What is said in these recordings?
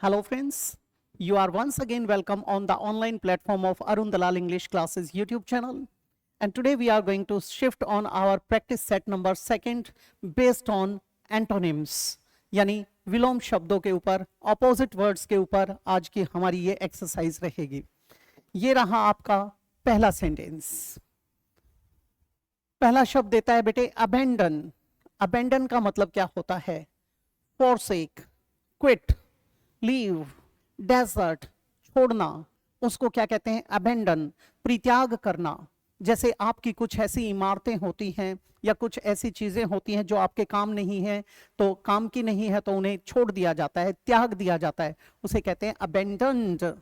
Hello friends, you are once again welcome on the online platform of Arun Dalal English Classes YouTube channel. And today we are going to shift on our practice set number second based on antonyms, यानी विलोम शब्दों के ऊपर, opposite words के ऊपर आज की हमारी ये एक्सरसाइज रहेगी। ये रहा आपका पहला सेंटेंस। पहला शब्द देता है बेटे अबेंडन। अबेंडन का मतलब क्या होता है? forsake, क्विट, लीव, डेजर्ट, छोड़ना, उसको क्या कहते हैं? अबेंडन, परित्याग करना। जैसे आपकी कुछ ऐसी इमारतें होती हैं या कुछ ऐसी चीजें होती हैं जो आपके काम नहीं है, तो काम की नहीं है तो उन्हें छोड़ दिया जाता है, त्याग दिया जाता है, उसे कहते हैं अबेंडन्ड।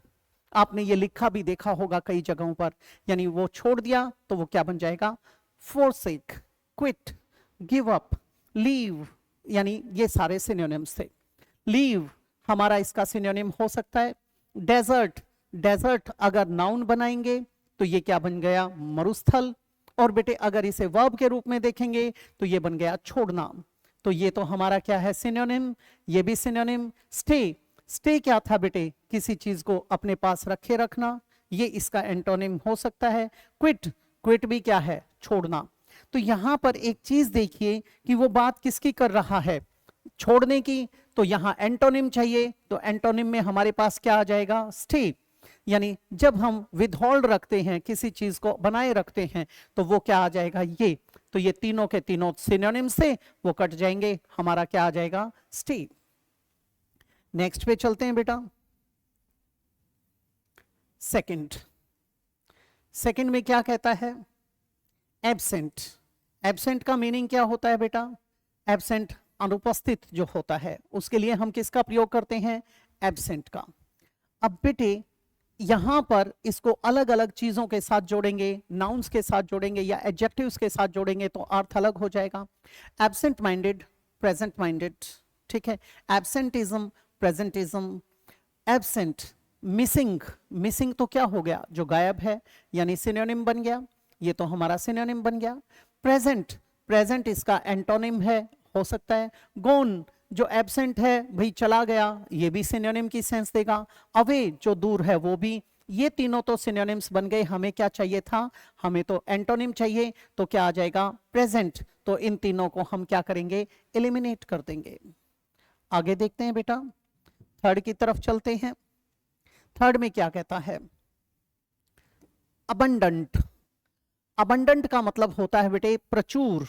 आपने ये लिखा भी देखा होगा कई जगहों पर, यानी वो छोड़ दिया तो वो क्या बन जाएगा? forsake, quit, give up, leave, यानी ये सारे सिनोनिम्स थे। लीव हमारा इसका सिनोनिम हो सकता है डेजर्ट। डेजर्ट अगर नाउन बनाएंगे तो ये क्या बन गया? मरुस्थल। और बेटे अगर इसे वर्ब के रूप में देखेंगे तो ये बन गया छोड़ना। तो ये तो हमारा क्या है? सिनोनिम। ये भी सिनोनिम। स्टे, स्टे क्या था बेटे? किसी चीज को अपने पास रखे रखना, ये इसका एंटोनिम हो सकता है। क्विट, क्विट भी क्या है? छोड़ना। तो यहां पर एक चीज देखिए कि वो बात किसकी कर रहा है? छोड़ने की। तो यहां एंटोनिम चाहिए, तो एंटोनिम में हमारे पास क्या आ जाएगा? स्टे। यानी जब हम विदहोल्ड रखते हैं, किसी चीज को बनाए रखते हैं, तो वो क्या आ जाएगा? ये। तो ये तीनों के तीनों सिनोनिम से वो कट जाएंगे, हमारा क्या आ जाएगा? स्टे। नेक्स्ट पे चलते हैं बेटा। सेकंड। सेकंड में क्या कहता है? एब्सेंट। एब्सेंट का मीनिंग क्या होता है बेटा? एब्सेंट अनुपस्थित जो होता है, उसके लिए हम किसका प्रयोग करते हैं? एब्सेंट का। अब बेटे यहां पर इसको अलग अलग चीजों के साथ जोड़ेंगे, नाउन्स के साथ जोड़ेंगे या एडजेक्टिव्स के साथ जोड़ेंगे तो अर्थ अलग हो जाएगा। एब्सेंट माइंडेड, प्रेजेंट माइंडेड, ठीक है। Absenteeism, presenteeism. Absent, missing. Missing तो क्या हो गया? जो गायब है, यानी सिनोनिम बन गया। ये तो हमारा सिनोनिम बन गया। प्रेजेंट, प्रेजेंट इसका एंटोनिम है, हो सकता है। गोन, जो एब्सेंट है भाई चला गया, ये भी सिनोनिम की सेंस देगा। अवे, जो दूर है, वो भी। ये तीनों तो सिनोनिम्स बन गए। हमें क्या चाहिए था? हमें तो एंटोनिम चाहिए। तो क्या आ जाएगा? प्रेजेंट। तो इन तीनों को हम क्या करेंगे? एलिमिनेट कर देंगे। आगे देखते हैं बेटा, थर्ड की तरफ चलते हैं। थर्ड में क्या कहता है? अबंडेंट। अबंडेंट का मतलब होता है बेटे प्रचुर,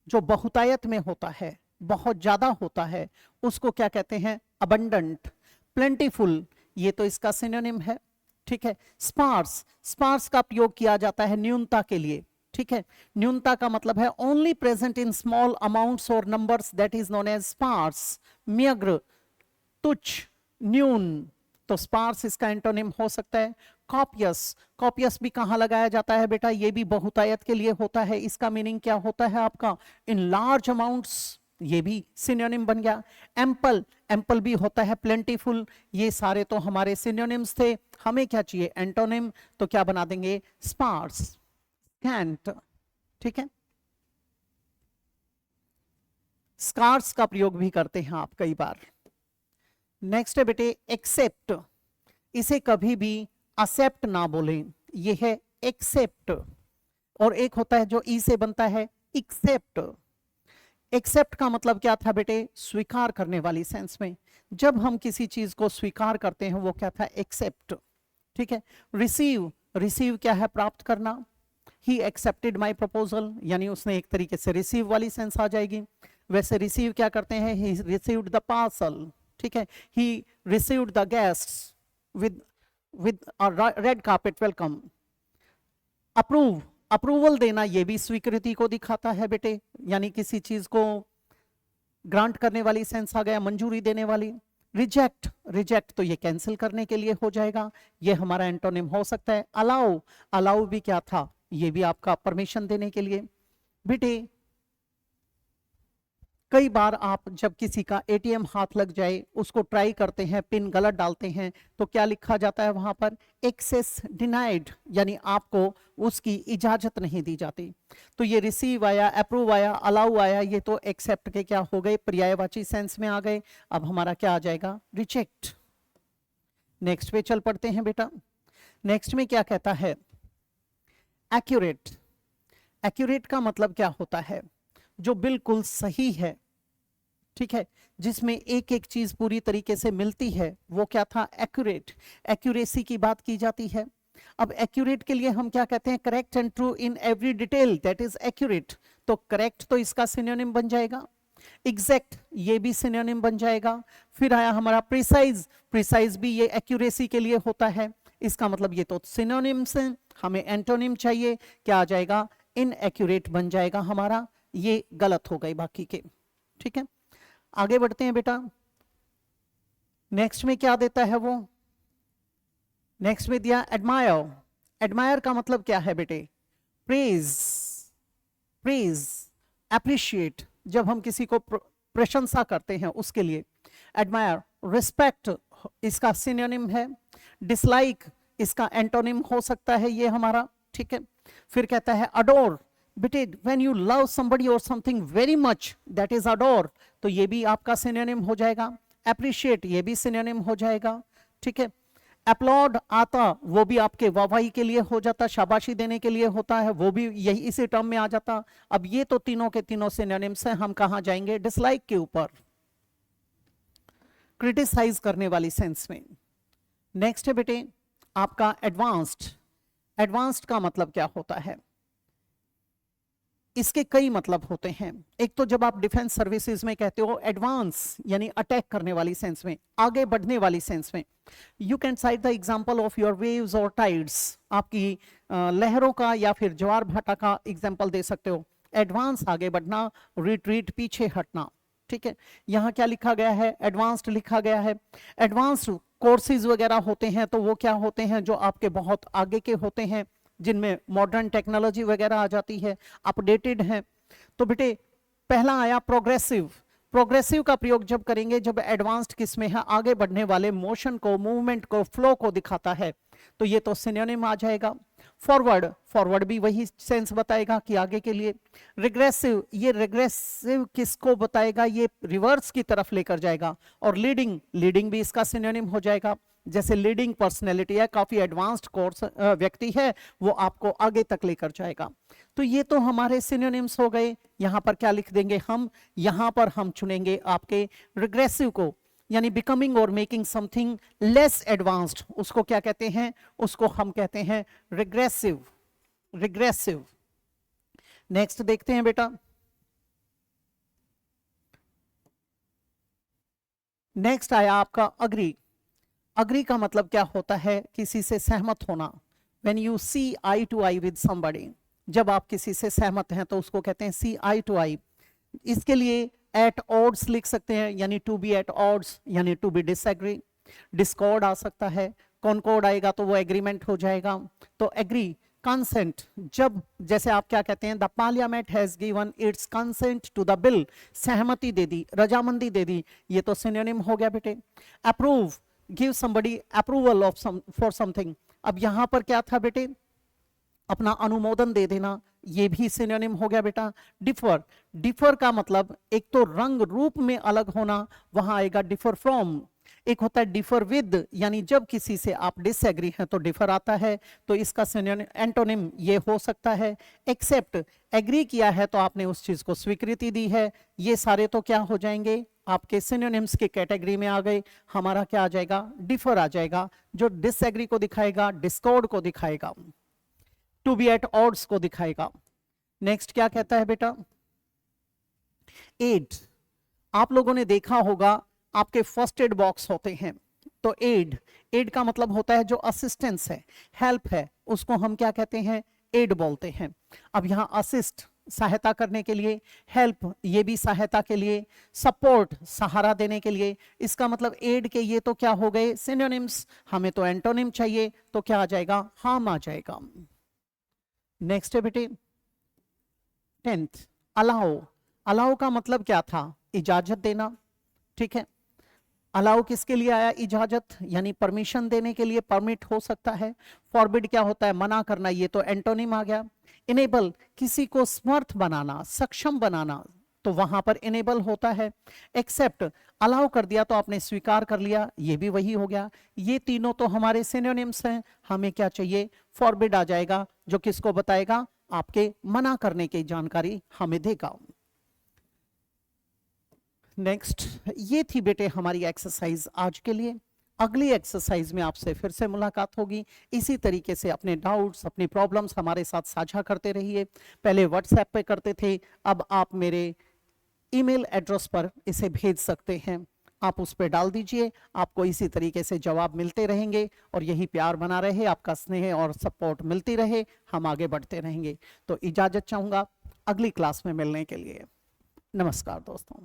जो बहुतायत में होता है, बहुत ज्यादा होता है, उसको क्या कहते हैं? अबंडेंट। प्लेंटीफुल, ये तो इसका सिनोनिम है, ठीक है। स्पार्स, स्पार्स का प्रयोग किया जाता है न्यूनता के लिए, ठीक है। न्यूनता का मतलब है only present in small amounts और numbers, that is known as sparse. Meagre, तुच्छ, न्यून, तो स्पार्स इसका एंटोनिम हो सकता है। कॉपियस, कॉपियस भी कहां लगाया जाता है बेटा? ये भी बहुतायत के लिए होता है। इसका मीनिंग क्या होता है आपका? इन लार्ज अमाउंट्स, ये भी सिनोनिम बन गया। एम्पल, एम्पल भी होता है प्लेंटीफुल। ये सारे तो हमारे सिनोनिम्स थे। हमें क्या चाहिए? एंटोनिम। तो क्या बना देंगे? स्पार्स, स्कैंट, ठीक है। स्कार्स का प्रयोग भी करते हैं आप कई बार। नेक्स्ट है बेटे एक्सेप्ट। इसे कभी भी एक्सेप्ट ना बोलें, ये है एक्सेप्ट। और एक होता है जो ई से बनता है, एक्सेप्ट। एक्सेप्ट का मतलब क्या था बेटे? स्वीकार करने वाली सेंस में। जब हम किसी चीज को स्वीकार करते हैं वो क्या था? एक्सेप्ट, ठीक है। रिसीव, रिसीव क्या है? प्राप्त करना। ही एक्सेप्टेड माई प्रपोजल, यानी उसने एक तरीके से रिसीव वाली सेंस आ जाएगी। वैसे रिसीव क्या करते हैं? ही रिसीव्ड द पार्सल, ठीक है। He received the guests with red carpet welcome. Approve, approval देना, ये भी स्वीकृति को दिखाता है बेटे, यानी किसी चीज को ग्रांट करने वाली सेंस आ गया, मंजूरी देने वाली। रिजेक्ट, रिजेक्ट तो ये कैंसिल करने के लिए हो जाएगा, ये हमारा एंटोनिम हो सकता है। अलाउ, अलाउ भी क्या था? ये भी आपका परमिशन देने के लिए। बेटे कई बार आप जब किसी का एटीएम हाथ लग जाए, उसको ट्राई करते हैं, पिन गलत डालते हैं, तो क्या लिखा जाता है वहां पर? एक्सेस डिनाइड, यानी आपको उसकी इजाजत नहीं दी जाती। तो ये रिसीव आया, अप्रूव आया, अलाउ आया, ये तो एक्सेप्ट के क्या हो गए? पर्यायवाची सेंस में आ गए। अब हमारा क्या आ जाएगा? रिजेक्ट। नेक्स्ट पे चल पड़ते हैं बेटा। नेक्स्ट में क्या कहता है, एक्यूरेट। एक्यूरेट का मतलब क्या होता है, जो बिल्कुल सही है, ठीक है, जिसमें एक एक चीज पूरी तरीके से मिलती है, वो क्या था, एक्यूरेट। एक्यूरेसी की बात की जाती है। अब एक्यूरेट के लिए हम क्या कहते हैं, correct and true in every detail, that is accurate. तो करेक्ट तो इसका सिनोनिम बन जाएगा, एग्जैक्ट ये भी सिनोनिम बन जाएगा। फिर आया हमारा प्रिसाइज, प्रिसाइज भी ये एक्यूरेसी के लिए होता है। इसका मतलब ये तो सिनोनिम्स हैं, हमें एंटोनिम चाहिए, क्या आ जाएगा, इनएक्यूरेट बन जाएगा हमारा। ये गलत हो गए बाकी के, ठीक है। आगे बढ़ते हैं बेटा। नेक्स्ट में क्या देता है वो, नेक्स्ट में दिया एडमायर। एडमायर का मतलब क्या है बेटे, प्रेज, प्रेज, एप्रिशिएट, जब हम किसी को प्रशंसा करते हैं उसके लिए एडमायर। रिस्पेक्ट इसका सिनोनिम है, डिसलाइक इसका एंटोनिम हो सकता है ये हमारा, ठीक है। फिर कहता है अडोर, बेटे व्हेन यू लव समबडी और something very much, that is adore, तो ये भी आपका सिनोनिम हो जाएगा। एप्रिशिएट ये भी सिनोनिम हो जाएगा, ठीक है। अपलॉड आता, वो भी आपके वाहवाही के लिए हो जाता, शाबाशी देने के लिए होता है, वो भी यही इसी टर्म में आ जाता। अब ये तो तीनों के तीनों सिनोनिम्स हैं, हम कहां जाएंगे, डिसलाइक के ऊपर, क्रिटिसाइज करने वाली सेंस में। नेक्स्ट है बेटे आपका एडवांस्ड। एडवांस्ड का मतलब क्या होता है, इसके कई मतलब होते हैं। एक तो जब आप डिफेंस सर्विसेज में कहते हो एडवांस, यानी अटैक करने वाली सेंस में, आगे बढ़ने वाली सेंस में। You can site the example of your waves और टाइड्स, आपकी लहरों का या फिर ज्वार भाटा का एग्जांपल दे सकते हो। एडवांस आगे बढ़ना, रिट्रीट पीछे हटना, ठीक है। यहाँ क्या लिखा गया है, एडवांस्ड लिखा गया है। एडवांस्ड कोर्सेज वगैरह होते हैं तो वो क्या होते हैं, जो आपके बहुत आगे के होते हैं, जिनमें मॉडर्न टेक्नोलॉजी वगैरह आ जाती है, अपडेटेड है। तो बेटे पहला आया प्रोग्रेसिव। प्रोग्रेसिव का प्रयोग जब करेंगे जब एडवांस्ड किस में है, आगे बढ़ने वाले मोशन को, मूवमेंट को, फ्लो को दिखाता है, तो ये तो सिनोनिम आ जाएगा। फॉरवर्ड, फॉरवर्ड भी वही सेंस बताएगा कि आगे के लिए। रिग्रेसिव, ये रिग्रेसिव किसको बताएगा, ये रिवर्स की तरफ लेकर जाएगा। और लीडिंग, लीडिंग भी इसका सिनोनिम हो जाएगा। जैसे लीडिंग पर्सनैलिटी है, काफी एडवांस्ड कोर्स व्यक्ति है, वो आपको आगे तक लेकर जाएगा। तो ये तो हमारे सिनोनिम्स हो गए। यहां पर क्या लिख देंगे हम, यहां पर हम चुनेंगे आपके रिग्रेसिव को, यानी बिकमिंग और मेकिंग समथिंग लेस एडवांस्ड, उसको क्या कहते हैं, उसको हम कहते हैं रिग्रेसिव। रिग्रेसिव। नेक्स्ट देखते हैं बेटा। नेक्स्ट आया आपका अग्री। अग्री का मतलब क्या होता है, किसी से सहमत होना। When you see eye to eye with somebody, जब आप किसी से सहमत हैं तो उसको कहते हैं see eye to eye। इसके लिए at odds लिख सकते हैं, यानी to be at odds, यानी to be disagree। discord आ सकता है, concord आएगा तो वो agreement हो जाएगा। तो agree, consent, जब जैसे आप क्या कहते हैं, the parliament has given its consent to the bill, सहमति दे दी, रजामंदी दे दी, ये तो synonym हो गया बेटे। approve, give somebody approval of for something। अब यहां पर क्या था बेटे, अपना अनुमोदन दे देना, ये भी सिनोनिम हो गया बेटा। डिफर, डिफर का मतलब एक तो रंग रूप में अलग होना, वहां आएगा डिफर फ्रॉम। एक होता है डिफर विद, यानी जब किसी से आप डिसएग्री हैं तो डिफर आता है, तो इसका सिनोनिम एंटोनिम ये हो सकता है। एक्सेप्ट, एग्री किया है तो आपने उस चीज को स्वीकृति दी है, ये सारे तो क्या हो जाएंगे, आपके सिनोनिम्स के कैटेगरी में आ गए। हमारा क्या आ जाएगा, डिफर आ जाएगा, जो डिसएग्री को दिखाएगा, डिस्कॉर्ड को दिखाएगा, टू बी एट ऑड्स को दिखाएगा। नेक्स्ट क्या कहता है बेटा, एड। आप लोगों ने देखा होगा आपके फर्स्ट एड बॉक्स होते हैं, तो एड, एड का मतलब होता है जो असिस्टेंस है, हेल्प है, उसको हम क्या कहते हैं, एड बोलते हैं। अब यहां असिस्ट सहायता करने के लिए, हेल्प ये भी सहायता के लिए, सपोर्ट सहारा देने के लिए। इसका मतलब एड के ये तो क्या हो गए सिनोनिम्स, हमें तो एंटोनिम चाहिए, तो क्या आ जाएगा, हार्म आ जाएगा। नेक्स्ट है बेटे 10th, अलाउ। अलाउ का मतलब क्या था, इजाजत देना, ठीक है। अलाउ किसके लिए आया, इजाजत, यानी परमिशन देने के लिए, परमिट हो सकता है। फॉरबिड क्या होता है, मना करना, ये तो एंटोनिम आ गया। इनेबल, किसी को समर्थ बनाना, सक्षम बनाना, तो वहां पर इनेबल होता है। एक्सेप्ट, अलाउ कर दिया तो आपने स्वीकार कर लिया, ये भी वही हो गया। ये तीनों तो हमारे सिनोनिम्स हैं। हमें क्या चाहिए? फॉरबिड आ जाएगा, जो किसको बताएगा? आपके मना करने की जानकारी हमें देगा। नेक्स्ट, ये थी बेटे हमारी एक्सरसाइज आज के लिए। अगली एक्सरसाइज में आपसे फिर से मुलाकात होगी। इसी तरीके से अपने डाउट्स, अपनी प्रॉब्लम्स हमारे साथ साझा करते रहिए। पहले व्हाट्सएप पे करते थे, अब आप मेरे ईमेल एड्रेस पर इसे भेज सकते हैं। आप उस पर डाल दीजिए, आपको इसी तरीके से जवाब मिलते रहेंगे और यही प्यार बना रहे, आपका स्नेह और सपोर्ट मिलती रहे, हम आगे बढ़ते रहेंगे। तो इजाजत चाहूंगा अगली क्लास में मिलने के लिए। नमस्कार दोस्तों।